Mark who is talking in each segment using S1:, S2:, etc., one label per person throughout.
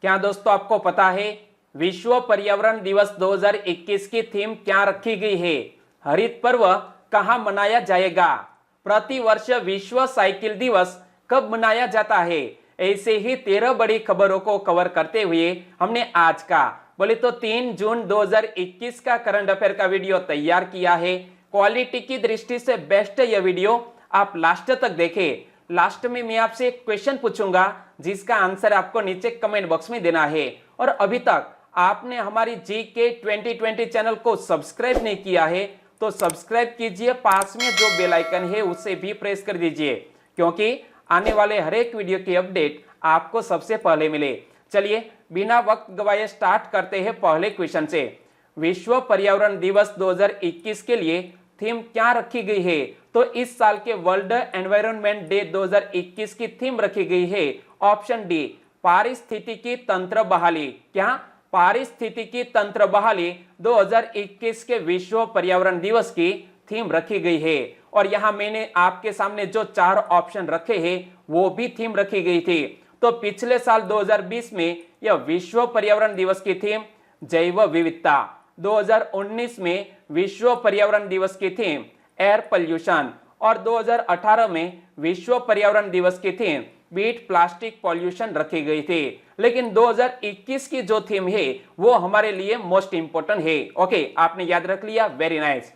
S1: क्या दोस्तों आपको पता है विश्व पर्यावरण दिवस 2021 की थीम क्या रखी गई है? हरित पर्व कहां मनाया जाएगा? प्रति वर्ष विश्व साइकिल दिवस कब मनाया जाता है? ऐसे ही 13 बड़ी खबरों को कवर करते हुए हमने आज का बोले तो 3 जून 2021 का करंट अफेयर का वीडियो तैयार किया है। क्वालिटी की दृष्टि से बेस्ट यह वीडियो, आप लास्ट तक देखें। लास्ट में मैं आपसे एक क्वेश्चन पूछूंगा जिसका आंसर आपको नीचे कमेंट बॉक्स में देना है। और अभी तक आपने हमारी जीके 2020 चैनल को सब्सक्राइब नहीं किया है तो सब्सक्राइब कीजिए, पास में जो बेल आइकन है उसे भी प्रेस कर दीजिए, क्योंकि आने वाले हर एक वीडियो की अपडेट आपको सबसे पहले मिले। चलिए बिना वक्त गवाए स्टार्ट करते हैं पहले क्वेश्चन से। विश्व पर्यावरण दिवस 2021 के लिए थीम क्या रखी गई है? तो इस साल के वर्ल्ड एनवायरनमेंट डे 2021 की थीम रखी गई है ऑप्शन डी, पारिस्थितिकी तंत्र बहाली। क्या? पारिस्थितिकी तंत्र बहाली 2021 के विश्व पर्यावरण दिवस की थीम रखी गई है। और यहां मैंने आपके सामने जो 4 ऑप्शन रखे हैं वो भी थीम रखी गई थी। तो पिछले साल 2020 में यह विश्व पर्यावरण दिवस की थीम जैव विविधता, 2019 में विश्व पर्यावरण दिवस की थीम एयर पॉल्यूशन और 2018 में विश्व पर्यावरण दिवस की थीम बीट प्लास्टिक पॉल्यूशन रखी गई थी। लेकिन 2021 की जो थीम है वो हमारे लिए मोस्ट इंपोर्टेंट है। ओके, आपने याद रख लिया, वेरी नाइस।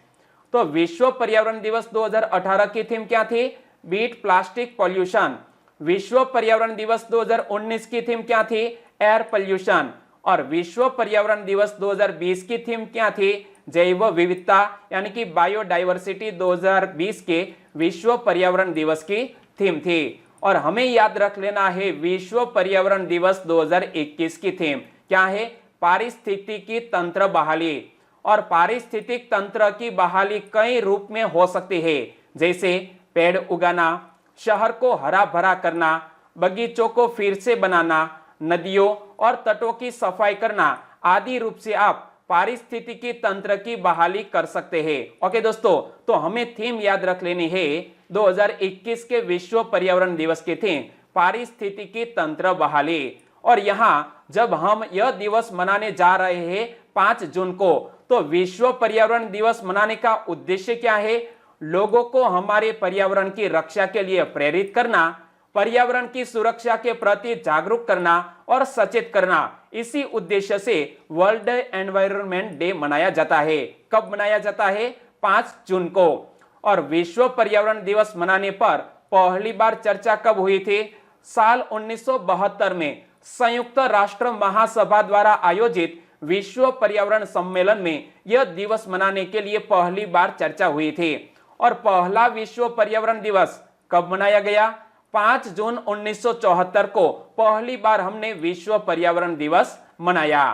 S1: तो विश्व पर्यावरण दिवस 2018 की थीम क्या थी? Beat plastic pollution. विश्व पर्यावरण दिवस 2019 की थीम क्या थी? Air pollution. और विश्व पर्यावरण दिवस 2020 की थीम क्या थी? जैव विविधता, यानी कि बायोडाइवर्सिटी 2020 के विश्व पर्यावरण दिवस की थीम थी। और हमें याद रख लेना है विश्व पर्यावरण दिवस 2021 की थीम क्या है? पारिस्थितिकी तंत्र बहाली। और पारिस्थितिक तंत्र की बहाली कई रूप में हो सकती है, जैसे पेड़ उगाना, शहर को हरा भरा करना, बगीचों को फिर से बनाना, नदियों और तटों की सफाई करना आदि रूप से आप पारिस्थितिकी तंत्र की बहाली कर सकते हैं। ओके दोस्तों, तो हमें थीम याद रख लेनी है 2021 के विश्व पर्यावरण दिवस की थीम पारिस्थितिकी तंत्र बहाली। और यहां जब हम यह दिवस मनाने जा रहे हैं 5 जून को, तो विश्व पर्यावरण दिवस मनाने का उद्देश्य क्या है? लोगों को हमारे पर्यावरण की रक्षा के लिए प्रेरित करना, पर्यावरण की सुरक्षा के प्रति जागरूक करना और सचेत करना। इसी उद्देश्य से वर्ल्ड एनवायरनमेंट डे मनाया जाता है। कब मनाया जाता है? 5 जून को। और विश्व पर्यावरण दिवस मनाने पर पहली बार चर्चा कब हुई थी? साल 1972 में संयुक्त राष्ट्र महासभा द्वारा आयोजित विश्व पर्यावरण सम्मेलन में यह दिवस मनाने के लिए पहली बार चर्चा हुई थी। और पहला विश्व पर्यावरण दिवस कब मनाया गया? 5 जून 1974 को पहली बार हमने विश्व पर्यावरण दिवस मनाया।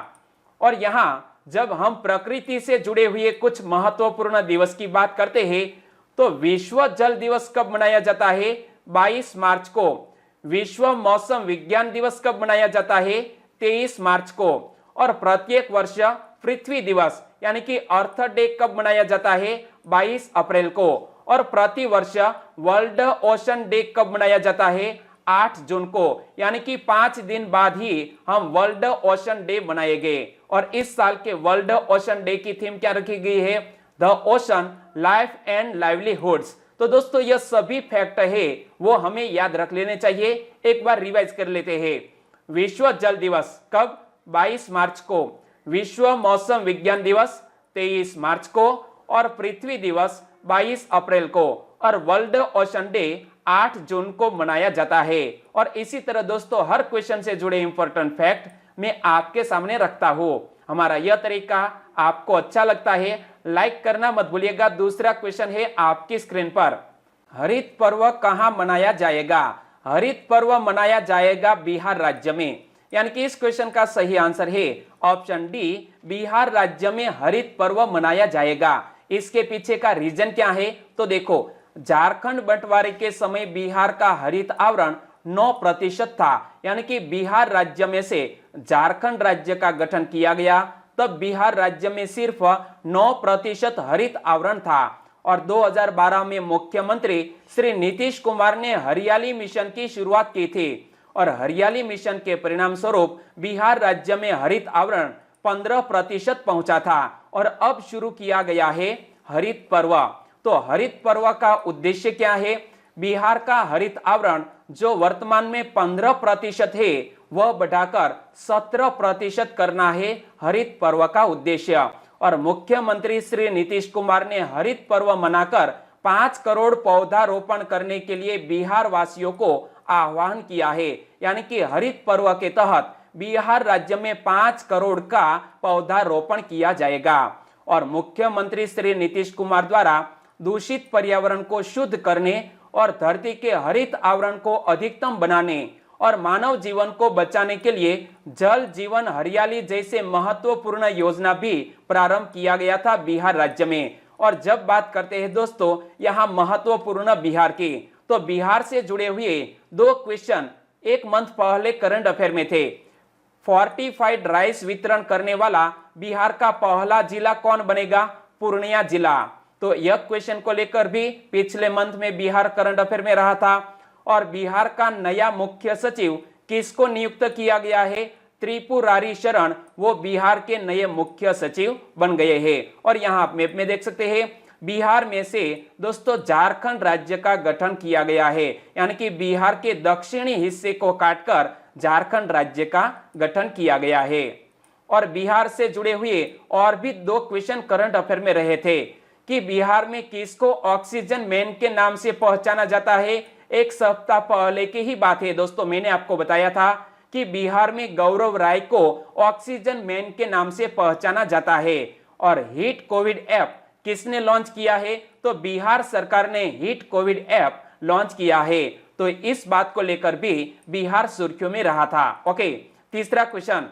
S1: और यहां जब हम प्रकृति से जुड़े हुए कुछ महत्वपूर्ण दिवस की बात करते हैं तो विश्व जल दिवस कब मनाया जाता है? 22 मार्च को। विश्व मौसम विज्ञान दिवस कब मनाया जाता है? 23 मार्च को। और प्रत्येक वर्ष पृथ्वी दिवस यानी कि अर्थ डे कब मनाया जाता है? 22 अप्रैल को। और प्रति वर्ष वर्ल्ड ओशन डे कब मनाया जाता है? 8 जून को। यानी कि 5 दिन बाद ही हम वर्ल्ड ओशन डे मनाएंगे। और इस साल के वर्ल्ड ओशन डे की थीम क्या रखी गई है? The ocean life and livelihoods. तो दोस्तों यह सभी फैक्ट है वो हमें याद रख लेने चाहिए। एक बार रिवाइज कर लेते हैं। विश्व जल दिवस कब? 22 मार्च को। विश्व मौसम विज्ञान दिवस 23 मार्च को। और पृथ्वी दिवस 22 अप्रैल को। और वर्ल्ड ओशन डे 8 जून को मनाया जाता है। और इसी तरह दोस्तों हर क्वेश्चन से जुड़े इंपॉर्टेंट फैक्ट मैं आपके सामने रखता हूं। हमारा यह तरीका आपको अच्छा लगता है, लाइक करना मत भूलिएगा। दूसरा क्वेश्चन है आपकी स्क्रीन पर, हरित पर्व कहां मनाया जाएगा? हरित पर्व मनाया जाएगा बिहार राज्य में। यानी कि इस क्वेश्चन का सही आंसर है ऑप्शन डी, बिहार राज्य में हरित पर्व मनाया जाएगा। इसके पीछे का रीजन क्या है? तो देखो, झारखंड बंटवारे के समय बिहार का हरित आवरण 9% था। यानी कि बिहार राज्य में से झारखंड राज्य का गठन किया गया, तब बिहार राज्य में सिर्फ 9% हरित आवरण था। और 2012 में मुख्यमंत्री श्री नीतीश कुमार ने हरियाली मिशन की शुरुआत की थी। और हरियाली मिशन के परिणाम स्वरूप बिहार राज्य में हरित आवरण 15% पहुंचा था और अब शुरू किया गया है हरित पर्व। तो हरित पर्व का उद्देश्य क्या है? बिहार का हरित आवरण जो वर्तमान में 15% है वह बढ़ाकर 17% करना है हरित पर्व का उद्देश्य। और मुख्यमंत्री श्री नीतीश कुमार ने हरित पर्व मनाकर 5 करोड़ पौधारोपण करने के लिए बिहार वासियों को आह्वान किया है। यानी कि हरित पर्व के तहत बिहार राज्य में 5 करोड़ का पौधारोपण किया जाएगा। और मुख्यमंत्री श्री नीतीश कुमार द्वारा दूषित पर्यावरण को शुद्ध करने और धरती के हरित आवरण को अधिकतम बनाने और मानव जीवन को बचाने के लिए जल जीवन हरियाली जैसे महत्वपूर्ण योजना भी प्रारंभ किया गया था बिहार राज्य में। और जब बात करते हैं दोस्तों यहाँ महत्वपूर्ण बिहार की, तो बिहार से जुड़े हुए 2 क्वेश्चन एक मंथ पहले करंट अफेयर में थे। फोर्टिफाइड राइस वितरण करने वाला बिहार का पहला जिला कौन बनेगा? पूर्णिया जिला। तो यह क्वेश्चन को लेकर भी पिछले मंथ में बिहार करंट अफेयर में रहा था। और बिहार का नया मुख्य सचिव किसको नियुक्त किया गया है? त्रिपुरारी शरण, वो बिहार के नए मुख्य सचिव बन गए हैं। और यहाँ आप मैप में देख सकते हैं बिहार में से दोस्तों झारखंड राज्य का गठन किया गया है। यानी कि बिहार के दक्षिणी हिस्से को काटकर झारखंड राज्य का गठन किया गया है। और बिहार से जुड़े हुए और भी 2 क्वेश्चन करंट अफेयर में रहे थे कि बिहार में किसको ऑक्सीजन मैन के नाम से पहचाना जाता है। एक सप्ताह पहले की ही बात है दोस्तों, मैंने आपको बताया था कि बिहार में गौरव राय को ऑक्सीजन मैन के नाम से पहचाना जाता है। और हिट कोविड ऐप किसने लॉन्च किया है? तो बिहार सरकार ने हिट कोविड ऐप लॉन्च किया है। तो इस बात को लेकर भी बिहार सुर्खियों में रहा था। ओके, तीसरा क्वेश्चन,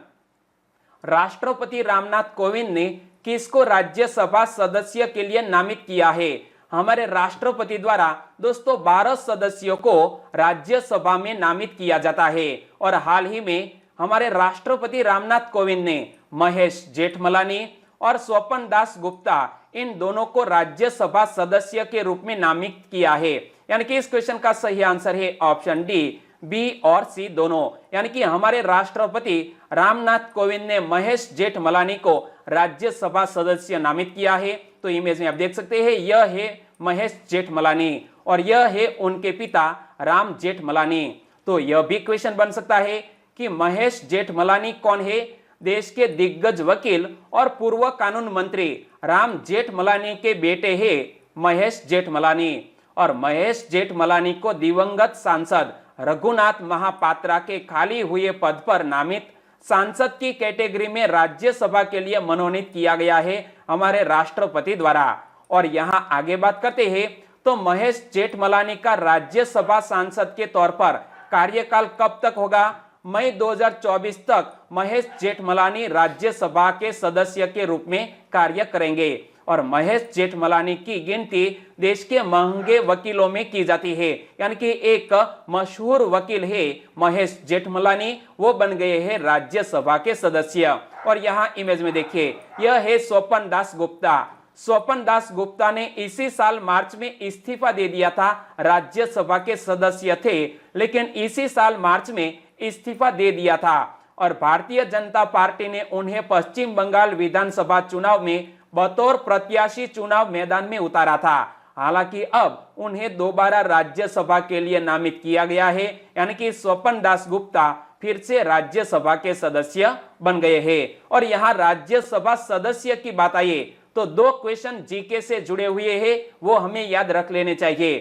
S1: राष्ट्रपति रामनाथ कोविंद ने किसको राज्यसभा सदस्य के लिए नामित किया है? हमारे राष्ट्रपति द्वारा दोस्तों 12 सदस्यों को राज्यसभा में नामित किया जाता है। और हाल ही में हमारे राष्ट्रपति रामनाथ कोविंद ने महेश जेठमलानी और स्वपन दास गुप्ता इन दोनों को राज्यसभा सदस्य के रूप में नामित किया है। यानी कि इस क्वेश्चन का सही आंसर है ऑप्शन डी, बी और सी दोनों। यानी कि हमारे राष्ट्रपति रामनाथ कोविंद ने महेश जेठमलानी को राज्यसभा सदस्य नामित किया है। तो इमेज में आप देख सकते हैं यह है महेश जेठमलानी और यह है उनके पिता राम जेठमलानी। तो यह भी क्वेश्चन बन सकता है कि महेश जेठमलानी कौन है? देश के दिग्गज वकील और पूर्व कानून मंत्री राम जेठमलानी के बेटे हैं महेश जेठमलानी। और महेश जेठमलानी को दिवंगत सांसद रघुनाथ महापात्रा के खाली हुए पद पर नामित सांसद की कैटेगरी में राज्यसभा के लिए मनोनीत किया गया है हमारे राष्ट्रपति द्वारा। और यहां आगे बात करते हैं तो महेश जेठमलानी का राज्यसभा सांसद के तौर पर कार्यकाल कब तक होगा? मई 2024 तक महेश जेठमलानी राज्यसभा के सदस्य के रूप में कार्य करेंगे। और महेश जेठमलानी की गिनती देश के महंगे वकीलों में की जाती है। यानी कि एक मशहूर वकील है महेश जेठमलानी, वो बन गए हैं राज्यसभा के सदस्य। और यहाँ इमेज में देखिए यह है स्वपन दास गुप्ता। स्वपन दास गुप्ता ने इसी साल मार्च में इस्तीफा दे दिया था, राज्यसभा के सदस्य थे लेकिन इसी साल मार्च में इस्तीफा दे दिया था। और भारतीय जनता पार्टी ने उन्हें पश्चिम बंगाल विधानसभा चुनाव में बतौर प्रत्याशी चुनाव मैदान में उतारा था। हालांकि अब उन्हें दोबारा राज्यसभा के लिए नामित किया गया है। यानी कि स्वपन दास गुप्ता फिर से राज्यसभा के सदस्य बन गए हैं। और यहाँ राज्यसभा सदस्य की बात आई तो 2 क्वेश्चन जीके से जुड़े हुए हैं, वो हमें याद रख लेने चाहिए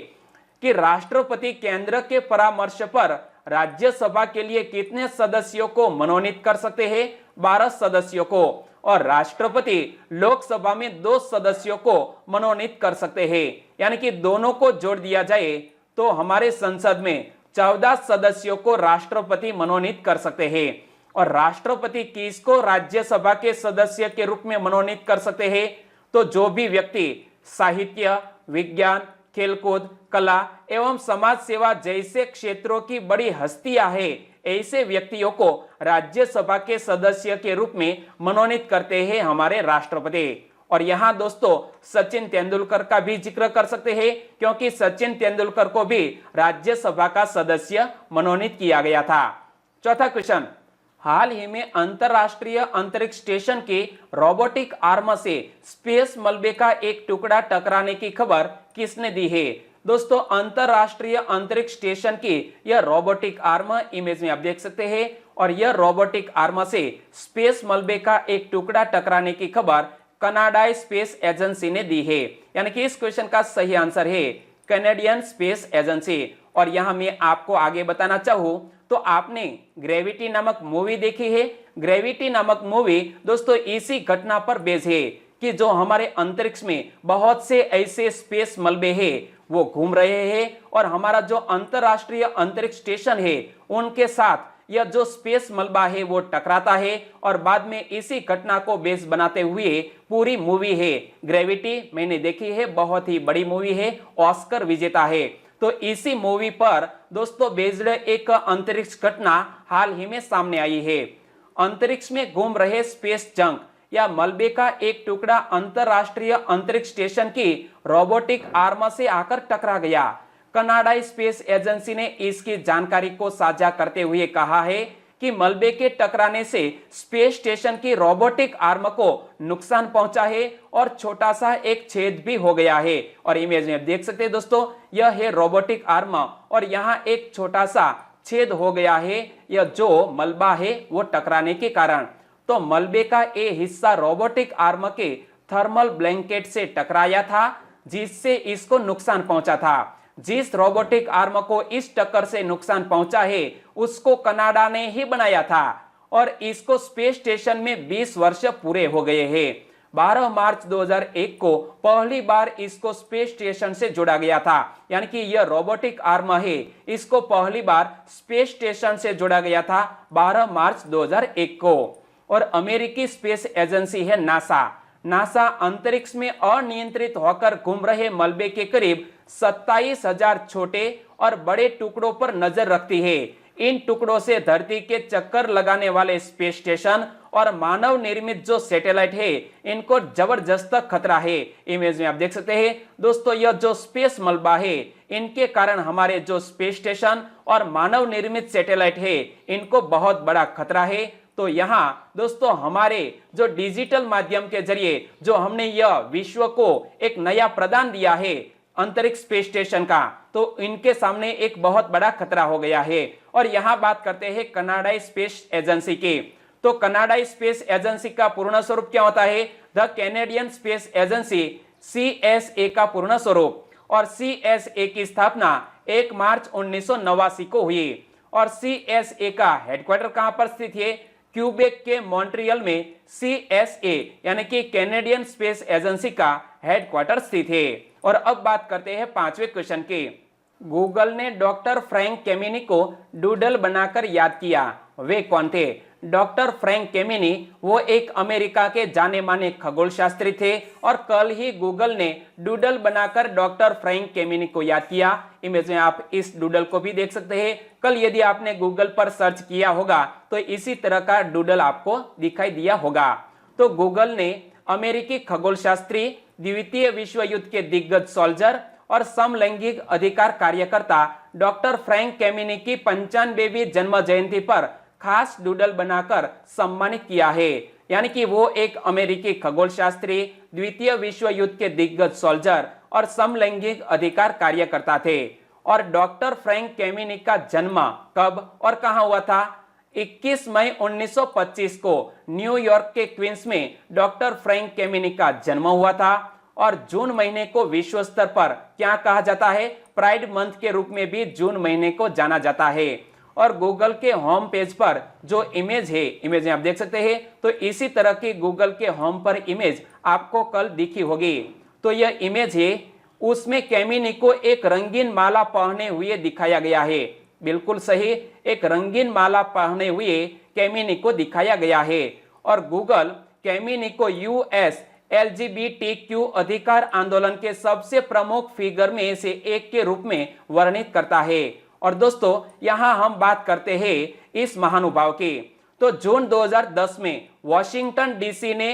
S1: कि राष्ट्रपति केंद्र के परामर्श पर राज्यसभा के लिए कितने सदस्यों को मनोनीत कर सकते हैं? 12 सदस्यों को। और राष्ट्रपति लोकसभा में 2 सदस्यों को मनोनीत कर सकते हैं। यानी कि दोनों को जोड़ दिया जाए तो हमारे संसद में 14 सदस्यों को राष्ट्रपति मनोनीत कर सकते हैं। और राष्ट्रपति किसको राज्यसभा के सदस्य के रूप में मनोनीत कर सकते हैं? तो जो भी व्यक्ति साहित्य, विज्ञान, खेलकूद, कला एवं समाज सेवा जैसे क्षेत्रों की बड़ी हस्तियां हैं, ऐसे व्यक्तियों को राज्यसभा के सदस्य के रूप में मनोनीत करते हैं हमारे राष्ट्रपति। और यहाँ दोस्तों सचिन तेंदुलकर का भी जिक्र कर सकते हैं, क्योंकि सचिन तेंदुलकर को भी राज्यसभा का सदस्य मनोनीत किया गया था। चौथा क्वेश्चन, हाल ही में अंतरराष्ट्रीय अंतरिक्ष स्टेशन के रोबोटिक आर्म से स्पेस मलबे का एक टुकड़ा टकराने की खबर किसने दी है? दोस्तों अंतरराष्ट्रीय अंतरिक्ष स्टेशन की यह रोबोटिक आर्म इमेज में आप देख सकते हैं, और यह रोबोटिक आर्म से स्पेस मलबे का एक टुकड़ा टकराने की खबर कनाडाई स्पेस एजेंसी ने दी है। यानी कि इस क्वेश्चन का सही आंसर है कैनेडियन स्पेस एजेंसी। और यहां मैं आपको आगे बताना चाहूं तो आपने ग्रेविटी नामक मूवी देखी है। ग्रेविटी नामक मूवी दोस्तों इसी घटना पर बेस्ड है कि जो हमारे अंतरिक्ष में बहुत से ऐसे स्पेस मलबे हैं वो घूम रहे हैं, और हमारा जो अंतरराष्ट्रीय अंतरिक्ष स्टेशन है उनके साथ यह जो स्पेस मलबा है वो टकराता है, और बाद में इसी घटना को बेस बनाते हुए पूरी मूवी है ग्रेविटी, मैंने देखी है, बहुत ही बड़ी मूवी है, ऑस्कर विजेता है। तो इसी मूवी पर दोस्तों बेस्ड एक अंतरिक्ष घटना हाल ही में सामने आई है। अंतरिक्ष में घूम रहे स्पेस जंक या मलबे का एक टुकड़ा अंतरराष्ट्रीय अंतरिक्ष स्टेशन की रोबोटिक आर्म से आकर टकरा गया। कनाडाई स्पेस एजेंसी ने इसकी जानकारी को साझा करते हुए कहा है कि मलबे के टकराने से स्पेस स्टेशन की रोबोटिक आर्म को नुकसान पहुंचा है और छोटा सा एक छेद भी हो गया है। और इमेज में देख सकते हैं दोस्तों, यह है रोबोटिक आर्म और यहाँ एक छोटा सा छेद हो गया है, यह जो मलबा है वो टकराने के कारण। तो मलबे का ये हिस्सा रोबोटिक आर्म के थर्मल ब्लैंकेट से टकराया था, जिससे इसको नुकसान पहुंचा था। जिस रोबोटिक आर्म को इस टक्कर से नुकसान पहुंचा है उसको कनाडा ने ही बनाया था, और इसको स्पेस स्टेशन में 20 वर्ष पूरे हो गए हैं। 12 मार्च 2001 को पहली बार इसको स्पेस स्टेशन से जोड़ा गया था। यानी कि यह रोबोटिक आर्म है, इसको पहली बार स्पेस स्टेशन से जोड़ा गया था 12 मार्च 2001 को। और अमेरिकी स्पेस एजेंसी है नासा। नासा अंतरिक्ष में अनियंत्रित होकर घूम रहे मलबे के करीब 27,000 छोटे और बड़े टुकड़ों पर नजर रखती है। इन टुकड़ों से धरती के चक्कर लगाने वाले स्पेस स्टेशन और मानव निर्मित जो सैटेलाइट है इनको जबरदस्त खतरा है। इमेज में आप देख सकते हैं दोस्तों, यह जो स्पेस मलबा है इनके कारण हमारे जो स्पेस स्टेशन और मानव निर्मित सैटेलाइट है इनको बहुत बड़ा खतरा है। तो यहाँ दोस्तों हमारे जो डिजिटल माध्यम के जरिए जो हमने यह विश्व को एक नया प्रदान दिया है अंतरिक्ष स्पेस स्टेशन का, तो इनके सामने एक बहुत बड़ा खतरा हो गया है। और यहाँ बात करते हैं कनाडाई स्पेस एजेंसी की। तो कनाडाई स्पेस एजेंसी का पूर्ण स्वरूप क्या होता है? The Canadian space agency, CSA का पूर्ण स्वरूप। और CSA की स्थापना 1 मार्च 1989 को हुई। और CSA का हेडक्वार्टर कहां पर स्थित है? क्यूबेक के मॉन्ट्रियल में CSA यानी कि कैनेडियन स्पेस एजेंसी का हेडक्वार्टर स्थित है। और अब बात करते हैं 5वें क्वेश्चन की। गूगल ने डॉक्टर फ्रैंक केमिनी को डूडल बनाकर याद किया, वे कौन थे? डॉक्टर फ्रैंक केमिनी वो एक अमेरिका के जाने माने खगोल शास्त्री थे, और कल ही गूगल ने डूडल बनाकर डॉक्टर फ्रैंक केमिनी को याद किया। इमेज में आप इस डूडल को भी देख सकते हैं। कल यदि आपने गूगल पर सर्च किया होगा तो इसी तरह का डूडल आपको दिखाई दिया होगा। तो गूगल ने अमेरिकी खगोल शास्त्री, द्वितीय विश्व युद्ध के दिग्गज सोल्जर और समलैंगिक अधिकार कार्यकर्ता डॉक्टर फ्रैंक केमिनी की 95वीं जन्म जयंती पर खास डूडल बनाकर सम्मानित किया है। यानी कि वो एक अमेरिकी खगोल शास्त्री, द्वितीय विश्व युद्ध के दिग्गज सोल्जर और समलैंगिक अधिकार कार्यकर्ता थे। और डॉक्टर फ्रैंक केमिनी का जन्म कब और कहां हुआ था? 21 मई 1925 को न्यूयॉर्क के क्वींस में डॉक्टर फ्रैंक केमिनी का जन्म हुआ था। और जून महीने को विश्व स्तर पर क्या कहा जाता है? प्राइड मंथ के रूप में भी जून महीने को जाना जाता है। और गूगल के होम पेज पर जो इमेज है, इमेज में आप देख सकते हैं, तो इसी तरह की गूगल के होम पर इमेज आपको कल दिखी होगी। तो यह इमेज है, उसमें केमिनी को एक रंगीन माला पहने हुए दिखाया गया है। बिल्कुल सही, एक रंगीन माला पहने हुए केमिनी को दिखाया गया है। और गूगल केमिनी को US LGBTQ अधिकार आंदोलन के सबसे प्रमुख फिगर में से एक के रूप में वर्णित करता है। और दोस्तों यहां हम बात करते हैं इस महानुभाव की। तो जून 2010 में वॉशिंगटन DC ने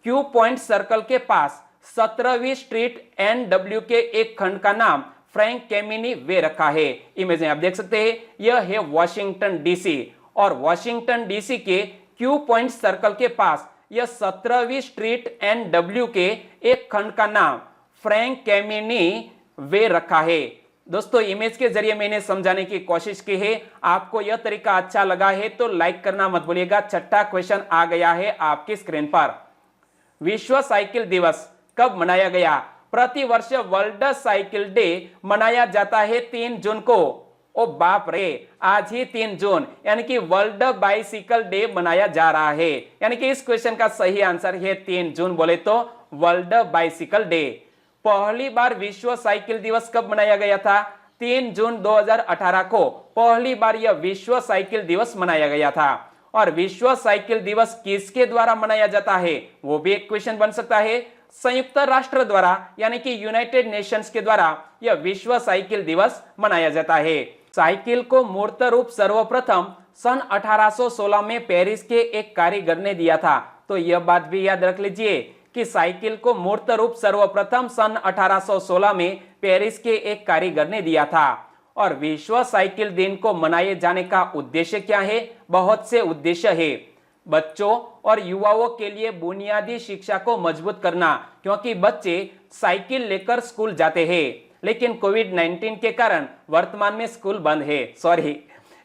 S1: क्यू पॉइंट सर्कल के पास 17वीं स्ट्रीट NW के एक खंड का नाम फ्रैंक केमिनी वे रखा है। इमेज में आप देख सकते हैं, यह है वॉशिंगटन डीसी और वॉशिंगटन डीसी के क्यू पॉइंट सर्कल के पास यह 17वीं स्ट्रीट NW के एक खंड का नाम फ्रैंक केमिनी वे रखा है। दोस्तों, इमेज के जरिए मैंने समझाने की कोशिश की है। आपको यह तरीका अच्छा लगा है तो लाइक करना मत भूलिएगा। छठा क्वेश्चन आ गया है आपकी स्क्रीन पर। विश्व साइकिल दिवस कब मनाया गया? प्रति वर्ष वर्ल्ड साइकिल डे मनाया जाता है 3 जून को। ओ बाप रे, आज ही 3 जून यानी कि वर्ल्ड बाइसिकल डे मनाया जा रहा है। यानी कि इस क्वेश्चन का सही आंसर है 3 जून, बोले तो वर्ल्ड बाइसिकल डे। पहली बार विश्व साइकिल दिवस कब मनाया गया था? 3 जून 2018 को पहली बार यह विश्व साइकिल दिवस मनाया गया था। और विश्व साइकिल दिवस किसके द्वारा मनाया जाता है, वो भी एक क्वेश्चन बन सकता है। संयुक्त राष्ट्र द्वारा यानी कि यूनाइटेड नेशंस के द्वारा यह विश्व साइकिल दिवस मनाया जाता है। साइकिल को मूर्त रूप सर्वप्रथम सन 1816 में पेरिस के एक कारीगर ने दिया था। तो यह बात भी याद रख लीजिए कि साइकिल को मूर्त रूप सर्वप्रथम सन 1816 में पेरिस के एक कारीगर ने दिया था। और विश्व साइकिल दिन को मनाए जाने का उद्देश्य क्या है? बहुत से उद्देश्य है। बच्चों और युवाओं के लिए बुनियादी शिक्षा को मजबूत करना, क्योंकि बच्चे साइकिल लेकर स्कूल जाते हैं, लेकिन कोविड-19 के कारण वर्तमान में स्कूल बंद है।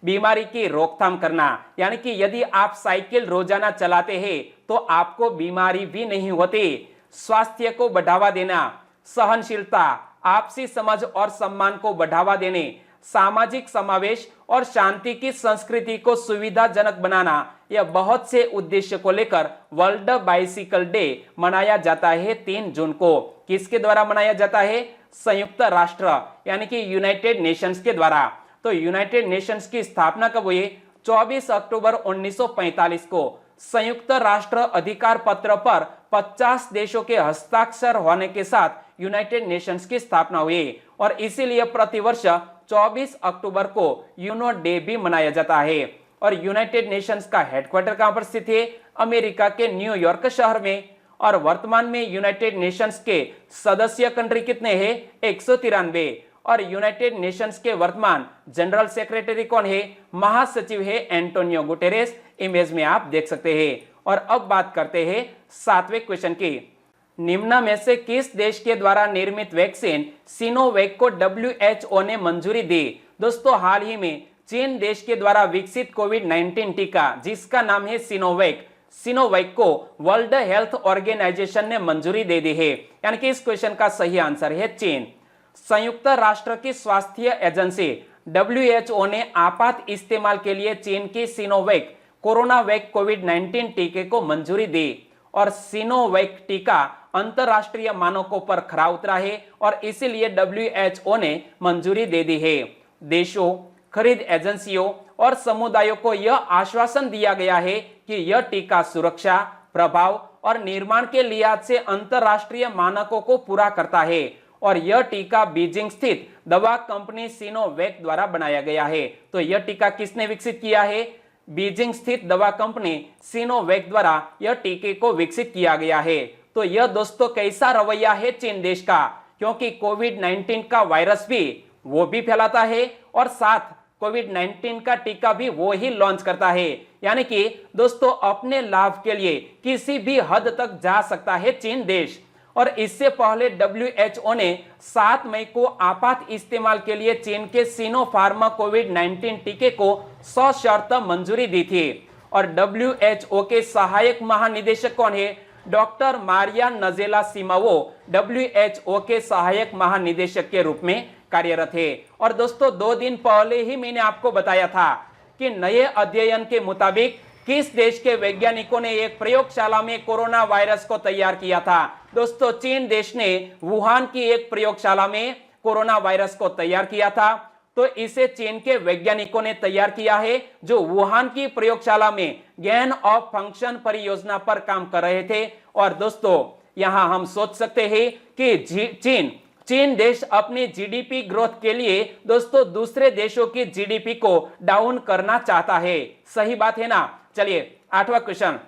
S1: बीमारी की रोकथाम करना, यानी कि यदि आप साइकिल रोजाना चलाते हैं तो आपको बीमारी भी नहीं होती। स्वास्थ्य को बढ़ावा देना, सहनशीलता, आपसी समझ और सम्मान को बढ़ावा देने, सामाजिक समावेश और शांति की संस्कृति को सुविधाजनक बनाना, यह बहुत से उद्देश्य को लेकर वर्ल्ड बाइसिकल डे मनाया जाता है 3 जून को। किसके द्वारा मनाया जाता है? संयुक्त राष्ट्र यानी कि यूनाइटेड नेशंस के द्वारा। तो यूनाइटेड नेशंस की स्थापना कब हुई? 24 अक्टूबर 1945 को। संयुक्त राष्ट्र अधिकार पत्र पर 50 देशों के हस्ताक्षर होने के साथ यूनाइटेड नेशंस की स्थापना हुई और इसीलिए प्रतिवर्ष 24 अक्टूबर को यूनो डे भी मनाया जाता है। और यूनाइटेड नेशंस का हेडक्वार्टर कहां पर स्थित है? अमेरिका के न्यूयॉर्क शहर में। और वर्तमान में यूनाइटेड नेशंस के सदस्य कंट्री कितने हैं? 193। और यूनाइटेड नेशंस के वर्तमान जनरल सेक्रेटरी कौन है? महासचिव है एंटोनियो गुटेरेस। इमेज में आप देख सकते हैं। और अब बात करते हैं 7वें क्वेश्चन की। निम्न में से किस देश के द्वारा निर्मित वैक्सीन सिनोवैक को WHO ने मंजूरी दी? दोस्तों, हाल ही में चीन देश के द्वारा विकसित कोविड-19 टीका जिसका नाम है सिनोवैक को वर्ल्ड हेल्थ ऑर्गेनाइजेशन ने मंजूरी दे दी है। यानी कि इस क्वेश्चन का सही आंसर है चीन। संयुक्त राष्ट्र की स्वास्थ्य एजेंसी WHO ने आपात इस्तेमाल के लिए चीन की सिनोवैक कोरोनावैक कोविड-19 टीके को मंजूरी दी। और सिनोवैक टीका अंतरराष्ट्रीय मानकों पर खरा उतरा है और इसीलिए WHO ने मंजूरी दे दी है। देशों, खरीद एजेंसियों और समुदायों को यह आश्वासन दिया गया है कि यह टीका सुरक्षा, प्रभाव और निर्माण के लिहाज से अंतरराष्ट्रीय मानकों को पूरा करता है। और यह टीका बीजिंग स्थित दवा कंपनी सिनोवैक द्वारा बनाया गया है। तो यह टीका किसने विकसित किया है? बीजिंग स्थित दवा कंपनी सिनोवैक द्वारा यह टीके को विकसित किया गया है। तो यह दोस्तों कैसा रवैया है चीन देश का, क्योंकि कोविड-19 का वायरस भी वो भी फैलाता है और साथ कोविड-19 का टीका भी वो ही लॉन्च करता है। यानी कि दोस्तों, अपने लाभ के लिए किसी भी हद तक जा सकता है चीन देश। और इससे पहले WHO ने 7 मई को आपात इस्तेमाल के लिए चीन के सिनोफार्मा कोविड-19 टीके को सशर्त मंजूरी दी थी। और WHO के सहायक महानिदेशक कौन है? डॉक्टर मारिया नजेला सिमावो WHO के सहायक महानिदेशक के रूप में कार्यरत है। और दोस्तों, 2 दिन पहले ही मैंने आपको बताया था कि नए अध्ययन के मुताबिक किस देश के वैज्ञानिकों ने एक प्रयोगशाला में कोरोना वायरस को तैयार किया था? दोस्तों, चीन देश ने वुहान की एक प्रयोगशाला में कोरोना वायरस को तैयार किया था। तो इसे चीन के वैज्ञानिकों ने तैयार किया है जो वुहान की प्रयोगशाला में गेन ऑफ फंक्शन परियोजना पर काम कर रहे थे। और दोस्तों, यहां हम सोच सकते हैं कि चीन देश अपनी जीडीपी ग्रोथ के लिए दोस्तों दूसरे देशों की जीडीपी को डाउन करना चाहता है। सही बात है ना? चलिए 8वां क्वेश्चन।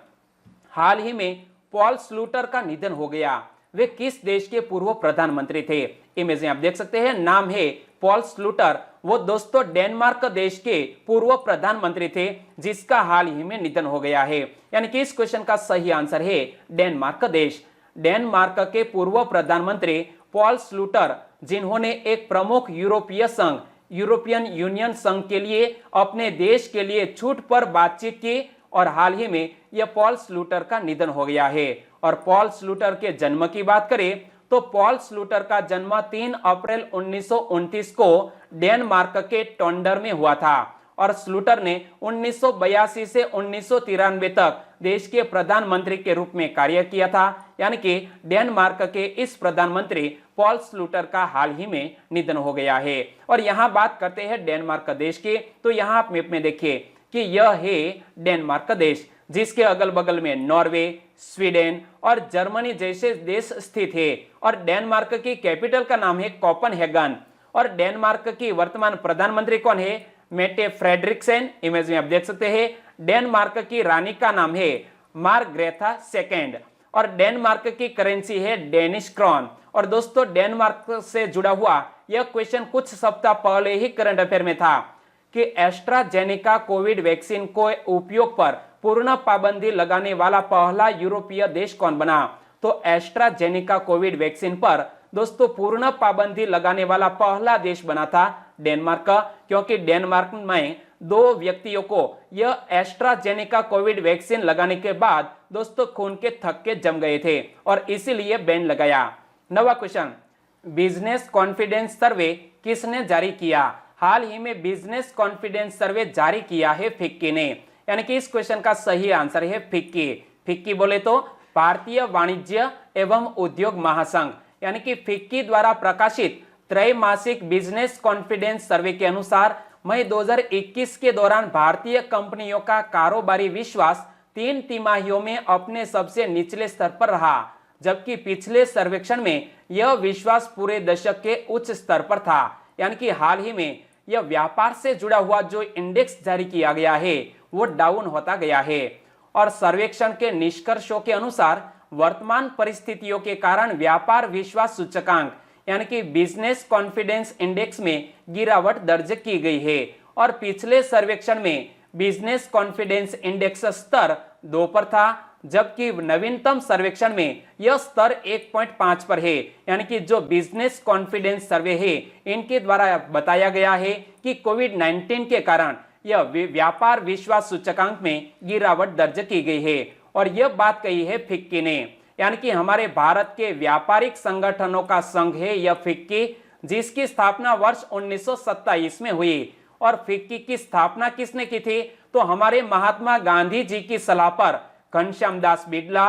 S1: हाल ही में पॉल स्लूटर का निधन हो गया। वे किस देश के पूर्व प्रधानमंत्री थे? इमेज में आप देख सकते हैं, नाम है पॉल स्लूटर। वो दोस्तों डेनमार्क देश के पूर्व प्रधानमंत्री थे, जिसका हाल ही में निधन हो गया है। यानी कि इस क्वेश्चन का सही आंसर है डेनमार्क देश। डेनमार्क के पूर्व प्रधानमंत्री पॉल स्लूटर, जिन्होंने एक प्रमुख यूरोपीय संघ यूरोपियन यूनियन संघ के लिए अपने देश के लिए छूट पर बातचीत की, और हाल ही में यह पॉल स्लूटर का निधन हो गया है। और पॉल स्लूटर के जन्म की बात करें तो पॉल स्लूटर का जन्म 3 अप्रैल 1929 को डेनमार्क के टोंडर में हुआ था, और स्लूटर ने 1982 से 1993 तक देश के प्रधानमंत्री के रूप में कार्य किया था। यानी कि डेनमार्क के इस प्रधानमंत्री पॉल स्लूटर का हाल ही में निधन हो गया है। और यहाँ बात करते हैं डेनमार्क देश की, तो यहाँ आप मैप में देखिए कि यह है डेनमार्क देश, जिसके अगल बगल में नॉर्वे, स्वीडन और जर्मनी जैसे देश स्थित है। और डेनमार्क की कैपिटल का नाम है कोपेनहेगन। और डेनमार्क की वर्तमान प्रधानमंत्री कौन है? मेटे फ्रेडरिक्सेन। इमेज में आप देख सकते हैं। डेनमार्क की रानी का नाम है मार्ग्रेथा सेकेंड। और डेनमार्क की करेंसी है डेनिश क्रॉन। और दोस्तों डेनमार्क से जुड़ा हुआ यह क्वेश्चन कुछ सप्ताह पहले ही करंट अफेयर में था कि एस्ट्राजेनेका कोविड वैक्सीन को उपयोग पर पूर्ण पाबंदी लगाने वाला पहला यूरोपीय देश कौन बना? तो एस्ट्राजेनेका कोविड वैक्सीन पर दोस्तों पूर्ण पाबंदी लगाने वाला पहला देश बना था डेनमार्क, क्योंकि डेनमार्क में 2 व्यक्तियों को यह एस्ट्राजेनेका कोविड वैक्सीन लगाने के बाद दोस्तों खून के थक्के जम गए थे, और इसीलिए बैन लगाया। नवा क्वेश्चन, बिजनेस कॉन्फिडेंस सर्वे किसने जारी किया? हाल ही में बिजनेस कॉन्फिडेंस सर्वे जारी किया है फिक्की ने। यानी कि इस क्वेश्चन का सही आंसर है फिक्की। फिक्की बोले तो भारतीय वाणिज्य एवं उद्योग महासंघ, यानी कि फिक्की द्वारा प्रकाशित त्रैमासिक बिजनेस कॉन्फिडेंस सर्वे के अनुसार मई 2021 के दौरान भारतीय कंपनियों का कारोबारी विश्वास 3 तिमाहियों में अपने सबसे निचले स्तर पर रहा, जबकि पिछले सर्वेक्षण में यह विश्वास पूरे दशक के उच्च स्तर पर था। यानी कि हाल ही में यह व्यापार से जुड़ा हुआ जो इंडेक्स जारी किया गया है वो डाउन होता गया है। और सर्वेक्षण के निष्कर्षों के अनुसार वर्तमान परिस्थितियों के कारण व्यापार विश्वास सूचकांक यानी कि बिजनेस कॉन्फिडेंस इंडेक्स में गिरावट दर्ज की गई है। और पिछले सर्वेक्षण में बिजनेस कॉन्फिडेंस इंडेक्स स्तर 2 पर था, जबकि नवीनतम सर्वेक्षण में यह स्तर 1.5 पर है। यानी कि जो बिजनेस कॉन्फिडेंस सर्वे है इनके द्वारा बताया गया है कि कोविड-19 के कारण यह व्यापार विश्वास सूचकांक में गिरावट दर्ज की गई है। और यह बात कही है फिक्की ने, यानी कि हमारे भारत के व्यापारिक संगठनों का संघ है यह फिक्की, जिसकी स्थापना वर्ष 1927 में हुई। और फिक्की की स्थापना किसने की थी? तो हमारे महात्मा गांधी जी की सलाह पर घनश्याम दास बिड़ला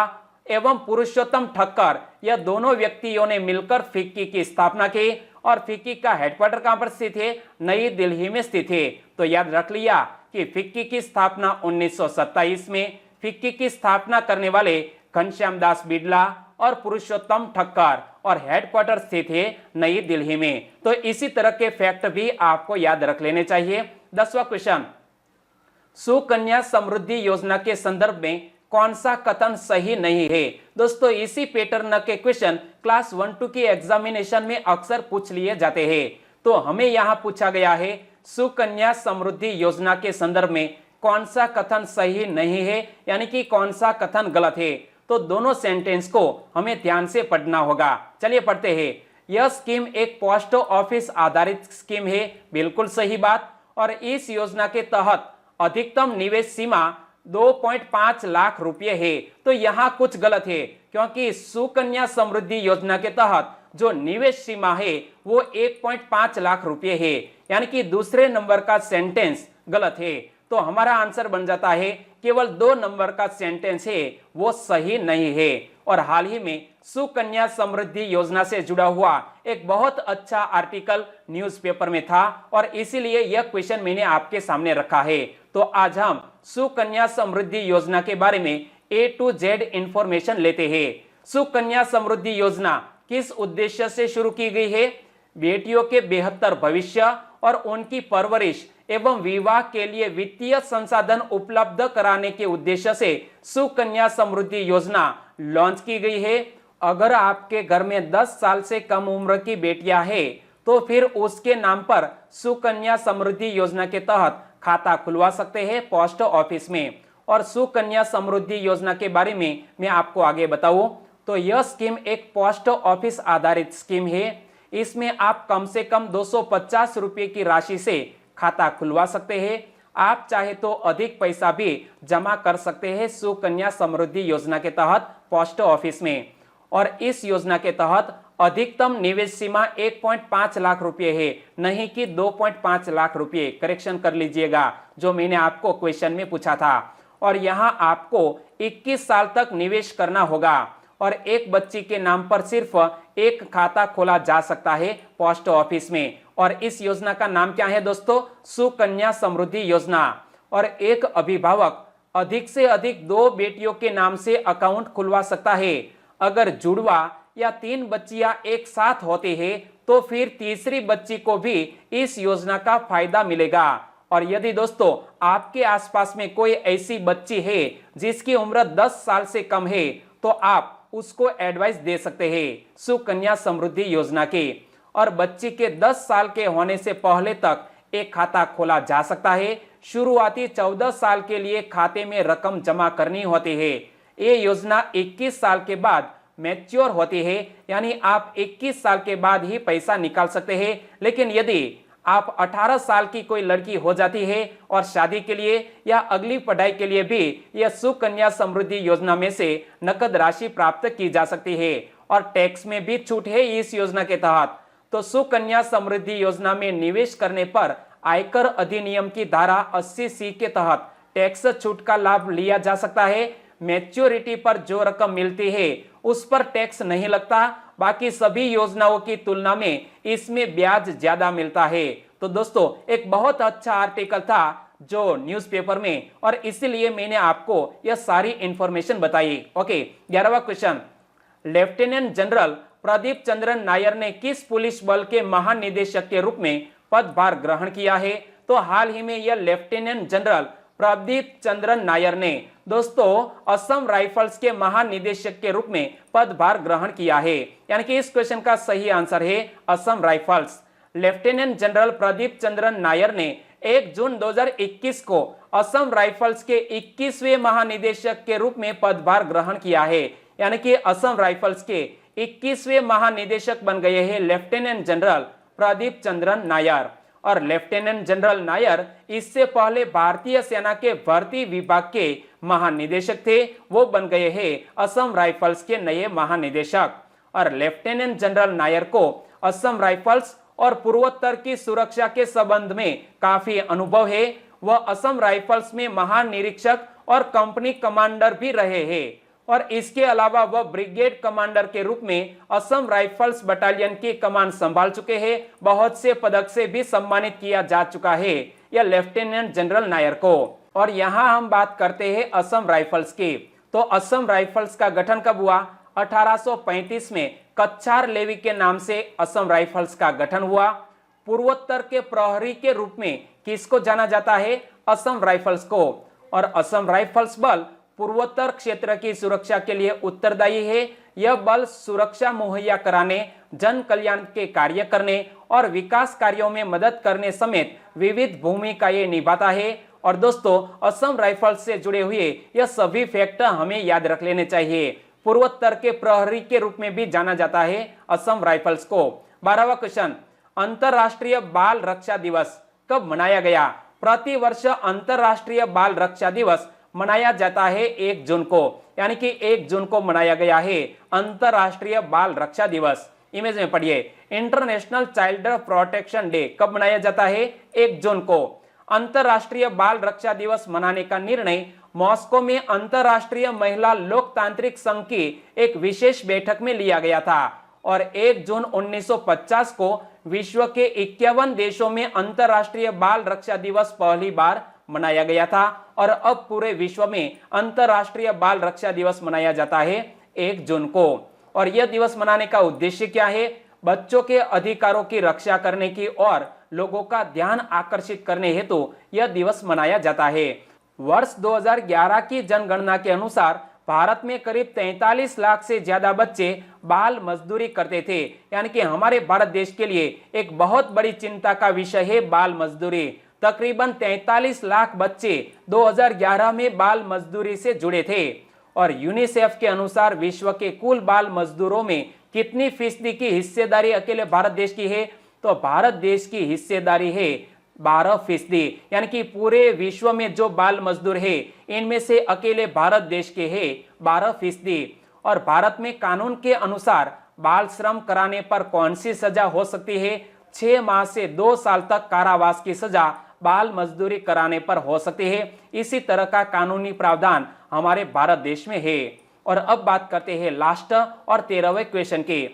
S1: एवं पुरुषोत्तम ठक्कर, यह दोनों व्यक्तियों ने मिलकर फिक्की की स्थापना की। और फिक्की का हेडक्वार्टर कहां पर स्थित है? नई दिल्ली में स्थित है। तो याद रख लिया कि फिक्की की स्थापना 1927 में, फिक्की की स्थापना करने वाले घनश्याम दास बिड़ला और पुरुषोत्तम ठक्कर, और हेडक्वार्टर स्थित है नई दिल्ली में। तो इसी तरह के फैक्ट भी आपको याद रख लेने चाहिए। 10वां क्वेश्चन, सुकन्या समृद्धि योजना के संदर्भ में कौन सा कथन सही नहीं है? दोस्तों इसी पैटर्न के क्वेश्चन क्लास 1-2 की एग्जामिनेशन में अक्सर पूछ लिए जाते हैं। तो हमें यहां पूछा गया है सुकन्या समृद्धि योजना के संदर्भ में कौन सा कथन सही नहीं है, यानी कि कौन सा कथन गलत है। तो दोनों सेंटेंस को हमें ध्यान से पढ़ना होगा। चलिए पढ़ते हैं। यह स्कीम एक पोस्ट ऑफिस आधारित स्कीम है, बिल्कुल सही बात। और इस योजना के तहत अधिकतम निवेश सीमा 2.5 लाख रुपए है। तो यहाँ कुछ गलत है, क्योंकि सुकन्या समृद्धि योजना के तहत जो निवेश सीमा है वो 1.5 लाख रुपए है, यानी कि दूसरे नंबर का सेंटेंस गलत है। तो हमारा आंसर बन जाता है केवल 2 नंबर का सेंटेंस है वो सही नहीं है। और हाल ही में सुकन्या समृद्धि योजना से जुड़ा हुआ एक बहुत अच्छा आर्टिकल न्यूज़पेपर में था, और इसीलिए यह क्वेश्चन मैंने आपके सामने रखा है। तो आज हम सुकन्या समृद्धि योजना के बारे में A to Z इंफॉर्मेशन लेते हैं। सुकन्या समृद्धि योजना किस उद्देश्य से शुरू की गई है? बेटियों के बेहतर भविष्य और उनकी परवरिश एवं विवाह के लिए वित्तीय संसाधन उपलब्ध कराने के उद्देश्य से सुकन्या समृद्धि योजना लॉन्च की गई है। अगर आपके घर में 10 साल से कम उम्र की बेटियां हैं तो फिर उसके नाम पर सुकन्या समृद्धि योजना के तहत खाता खुलवा सकते हैं पोस्ट ऑफिस में। और सुकन्या समृद्धि योजना के बारे में मैं आपको आगे बताऊं तो यह स्कीम एक पोस्ट ऑफिस आधारित स्कीम है। इसमें आप कम से कम 250 रुपए की राशि से खाता खुलवा सकते हैं। आप चाहे तो अधिक पैसा भी जमा कर सकते हैं सुकन्या समृद्धि योजना के तहत पोस्ट ऑफिस में। और इस योजना के तहत अधिकतम निवेश सीमा 1.5 लाख रुपए है, नहीं कि 2.5 लाख रुपए। करेक्शन कर लीजिएगा जो मैंने आपको क्वेश्चन में पूछा था। और यहां आपको 21 साल तक निवेश करना होगा और एक बच्ची के नाम पर सिर्फ एक खाता खोला जा सकता है पोस्ट ऑफिस में। और इस योजना का नाम क्या है दोस्तों? सुकन्या समृद्धि योजना। और एक अभिभावक अधिक से अधिक 2 बेटियों के नाम से अकाउंट खुलवा सकता है। अगर जुड़वा या 3 बच्चियां एक साथ होते हैं तो फिर तीसरी बच्ची को भी इस योजना का फायदा मिलेगा। और यदि दोस्तों आपके आसपास में कोई ऐसी बच्ची है जिसकी उम्र 10 साल से कम है तो आप उसको एडवाइस दे सकते हैं सुकन्या समृद्धि योजना की। और बच्ची के 10 साल के होने से पहले तक एक खाता खोला जा सकता है। शुरुआती 14 साल के लिए खाते में रकम जमा करनी होती है। ये योजना 21 साल के बाद मैच्योर होती है, यानी आप 21 साल के बाद ही पैसा निकाल सकते हैं। लेकिन यदि आप 18 साल की कोई लड़की हो जाती है और शादी के लिए या अगली पढ़ाई के लिए भी यह सुकन्या समृद्धि योजना में से नकद राशि प्राप्त की जा सकती है। और टैक्स में भी छूट है इस योजना के तहत। तो सुकन्या समृद्धि योजना में निवेश करने पर आयकर अधिनियम की धारा 80C के तहत टैक्स छूट का लाभ लिया जा सकता है। मैच्योरिटी पर जो रकम मिलती है उस पर टैक्स नहीं लगता। बाकी सभी योजनाओं की तुलना में इसमें ब्याज ज्यादा मिलता है। तो दोस्तों एक बहुत अच्छा आर्टिकल था जो न्यूज़पेपर में, और इसीलिए मैंने आपको यह सारी इंफॉर्मेशन बताई। ओके, 11वां question, lieutenant general Pradeep Chandran Nair ने किस पुलिस बल के महानिदेशक के रूप में पदभार ग्रहण किया है? तो हाल ही में यह लेफ्टिनेंट जनरल प्रदीप चंद्रन नायर ने दोस्तों असम राइफल्स के महानिदेशक के रूप में पदभार ग्रहण किया है। यानी कि इस क्वेश्चन का सही आंसर है Assam rifles. Lieutenant general Pradeep Chandran Nair ने 1 जून 2021 को असम राइफल्स के 21वें महानिदेशक के रूप में पदभार ग्रहण किया है। यानी कि असम राइफल्स के 21वें महानिदेशक बन गए हैं लेफ्टिनेंट जनरल प्रदीप चंद्रन नायर। और लेफ्टिनेंट जनरल नायर इससे पहले भारतीय सेना के भर्ती विभाग के महानिदेशक थे, वो बन गए हैं असम राइफल्स के नए महानिदेशक। और लेफ्टिनेंट जनरल नायर को असम राइफल्स और पूर्वोत्तर की सुरक्षा के संबंध में काफी अनुभव है। वह असम राइफल्स में महानिरीक्षक और कंपनी कमांडर भी रहे हैं। और इसके अलावा वह ब्रिगेड कमांडर के रूप में असम राइफल्स बटालियन की कमान संभाल चुके हैं। बहुत से पदक से भी सम्मानित किया जा चुका है यह लेफ्टिनेंट जनरल नायर को। और यहां हम बात करते हैं असम राइफल्स की। तो असम राइफल्स का गठन कब हुआ? 1835 में कच्छार लेवी के नाम से असम राइफल्स का गठन हुआ। पूर्वोत्तर के प्रहरी के रूप में किसको जाना जाता है? असम राइफल्स को। और असम राइफल्स बल पूर्वोत्तर क्षेत्र की सुरक्षा के लिए उत्तरदायी है। यह बल सुरक्षा मुहैया कराने, जन कल्याण के कार्य करने और विकास कार्यों में मदद करने समेत विविध भूमिकाएं निभाता है। और दोस्तों असम राइफल्स से जुड़े हुए यह सभी फैक्ट हमें याद रख लेने चाहिए। पूर्वोत्तर के प्रहरी के रूप में भी जाना जाता है असम राइफल्स को। 12वां क्वेश्चन, अंतरराष्ट्रीय बाल रक्षा दिवस कब मनाया गया? प्रति वर्ष अंतरराष्ट्रीय बाल रक्षा दिवस मनाया जाता है 1 जून को। यानी कि 1 जून को मनाया गया है अंतरराष्ट्रीय बाल रक्षा दिवस। इमेज में पढ़िए, इंटरनेशनल चाइल्ड प्रोटेक्शन डे कब मनाया जाता है? 1 जून को। अंतरराष्ट्रीय बाल रक्षा दिवस मनाने का निर्णय मॉस्को में अंतरराष्ट्रीय महिला लोकतांत्रिक संघ की एक विशेष बैठक में लिया गया था। और 1 जून 1950 को विश्व के 51 देशों में अंतरराष्ट्रीय बाल रक्षा दिवस पहली बार मनाया गया था। और अब पूरे विश्व में अंतरराष्ट्रीय बाल रक्षा दिवस मनाया जाता है 1 जून को। और यह दिवस मनाने का उद्देश्य क्या है? बच्चों के अधिकारों की रक्षा करने की और लोगों का ध्यान आकर्षित करने हेतु यह दिवस मनाया जाता है। वर्ष 2011 की जनगणना के अनुसार भारत में करीब 43 लाख से ज्यादा बच्चे बाल मजदूरी करते थे। यानी कि हमारे भारत देश के लिए एक बहुत बड़ी चिंता का विषय है बाल मजदूरी। तकरीबन 43 लाख बच्चे 2011 में बाल मजदूरी से जुड़े थे। और यूनिसेफ के अनुसार विश्व के कुल बाल मजदूरों में कितनी फीसदी की हिस्सेदारी अकेले भारत देश की है, तो भारत देश की हिस्सेदारी है 12%। यानी कि पूरे विश्व में जो बाल मजदूर है इनमें से अकेले भारत देश के है 12%। और भारत में कानून के अनुसार बाल श्रम कराने पर कौन सी सजा हो सकती है? 6 माह से 2 साल तक कारावास की सजा बाल मजदूरी कराने पर हो सकती है। इसी तरह का कानूनी प्रावधान हमारे भारत देश में है। और अब बात करते हैं लास्ट और 13वें क्वेश्चन की।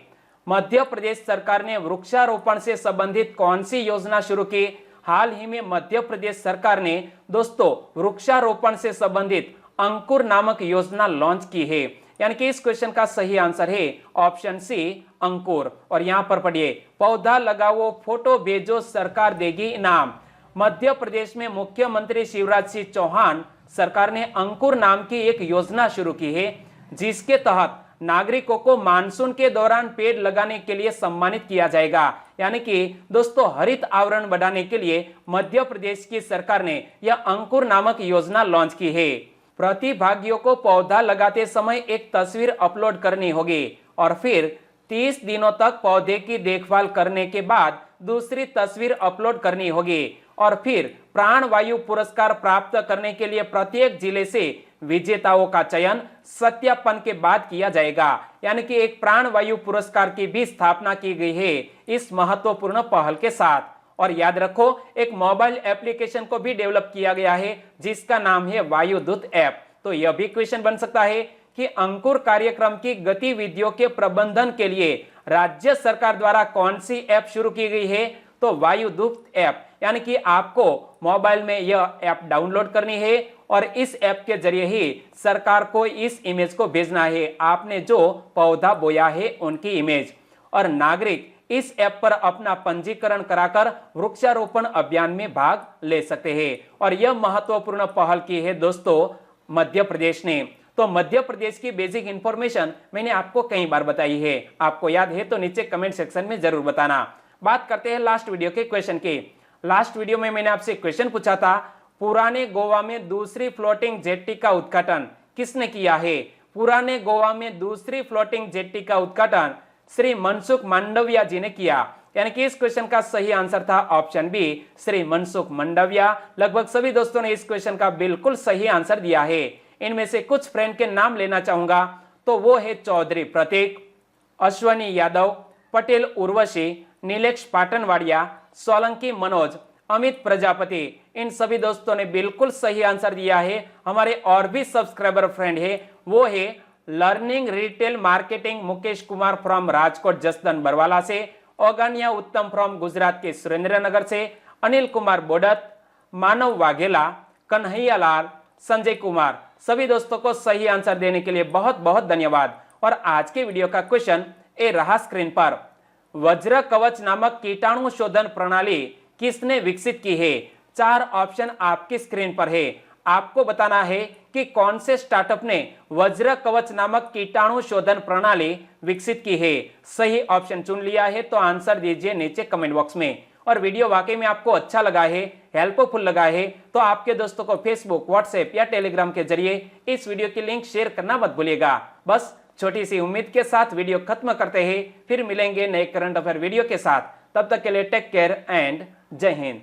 S1: मध्य प्रदेश सरकार ने वृक्षारोपण से संबंधित कौन सी योजना शुरू की? हाल ही में मध्य प्रदेश सरकार ने दोस्तों वृक्षारोपण से संबंधित अंकुर नामक योजना लॉन्च की है। यानी कि इस क्वेश्चन का सही आंसर है ऑप्शन सी अंकुर। और यहां पर पढ़िए, पौधा लगाओ फोटो भेजो सरकार देगी इनाम। मध्य प्रदेश में मुख्यमंत्री शिवराज सिंह चौहान सरकार ने अंकुर नाम की एक योजना शुरू की है, जिसके तहत नागरिकों को मानसून के दौरान पेड़ लगाने के लिए सम्मानित किया जाएगा। यानी कि दोस्तों हरित आवरण बढ़ाने के लिए मध्य प्रदेश की सरकार ने यह अंकुर नामक योजना लॉन्च की है। प्रतिभागियों को पौधा लगाते समय एक तस्वीर अपलोड करनी होगी और फिर 30 दिनों तक पौधे की देखभाल करने के बाद दूसरी तस्वीर अपलोड करनी होगी। और फिर प्राणवायु पुरस्कार प्राप्त करने के लिए प्रत्येक जिले से विजेताओं का चयन सत्यापन के बाद किया जाएगा। यानी कि एक प्राणवायु पुरस्कार की भी स्थापना की गई है इस महत्वपूर्ण पहल के साथ। और याद रखो, एक मोबाइल एप्लीकेशन को भी डेवलप किया गया है जिसका नाम है वायुदूत ऐप। तो यह भी क्वेश्चन बन सकता है कि अंकुर कार्यक्रम की गतिविधियों के प्रबंधन के लिए राज्य सरकार द्वारा कौन सी ऐप शुरू की गई है? तो वायुदूत ऐप। यानी कि आपको मोबाइल में यह ऐप डाउनलोड करनी है और इस ऐप के जरिए ही सरकार को इस इमेज को भेजना है, आपने जो पौधा बोया है उनकी इमेज। और नागरिक इस ऐप पर अपना पंजीकरण कराकर वृक्षारोपण अभियान में भाग ले सकते हैं। और यह महत्वपूर्ण पहल की है दोस्तों मध्य प्रदेश ने। तो मध्य प्रदेश की बेसिक इंफॉर्मेशन मैंने आपको कई बार बताई है, आपको याद है तो नीचे कमेंट सेक्शन में जरूर बताना। बात करते हैं लास्ट वीडियो के क्वेश्चन की। लास्ट वीडियो में मैंने आपसे क्वेश्चन पूछा था, पुराने गोवा में दूसरी फ्लोटिंग जेट्टी का उद्घाटन किसने किया है? पुराने गोवा में दूसरी फ्लोटिंग जेट्टी का उद्घाटन श्री मनसुख मांडविया जी ने किया। यानी कि इस क्वेश्चन का सही आंसर था ऑप्शन बी श्री मनसुख मांडविया। लगभग सभी दोस्तों ने इस क्वेश्चन का बिल्कुल सही आंसर दिया है। इनमें से कुछ फ्रेंड के नाम लेना चाहूंगा, तो वो है चौधरी प्रतीक, अश्वनी यादव, पटेल उर्वशी, नीलेश पाटनवाड़िया, सोलंकी मनोज, अमित प्रजापति। इन सभी दोस्तों ने बिल्कुल सही आंसर दिया है। हमारे और भी सब्सक्राइबर फ्रेंड है, वो है learning retail marketing Mukesh Kumar from Rajkot Jasdan Barwala से, ओगानिया उत्तम फ्रॉम गुजरात के सुरेंद्रनगर से, अनिल कुमार बोडत, मानव वाघेला, कन्हैया लाल, संजय कुमार। सभी दोस्तों को सही आंसर देने के लिए बहुत बहुत धन्यवाद। और आज के वीडियो का क्वेश्चन ए रहा स्क्रीन पर, वज्र कवच नामक कीटाणु शोधन प्रणाली किसने विकसित की है? 4 ऑप्शन आपकी स्क्रीन पर है। आपको बताना है कि कौन से स्टार्टअप ने वज्र कवच नामक कीटाणु शोधन प्रणाली विकसित की है। सही ऑप्शन चुन लिया है तो आंसर दीजिए नीचे कमेंट बॉक्स में। और वीडियो वाकई में आपको अच्छा लगा है, हेल्पफुल लगा है, तो आपके दोस्तों को फेसबुक, व्हाट्सएप या टेलीग्राम के जरिए इस वीडियो की लिंक शेयर करना मत भूलिएगा। बस छोटी सी उम्मीद के साथ वीडियो खत्म करते हैं, फिर मिलेंगे नए करंट अफेयर वीडियो के साथ। तब तक के लिए टेक केयर एंड जय हिंद।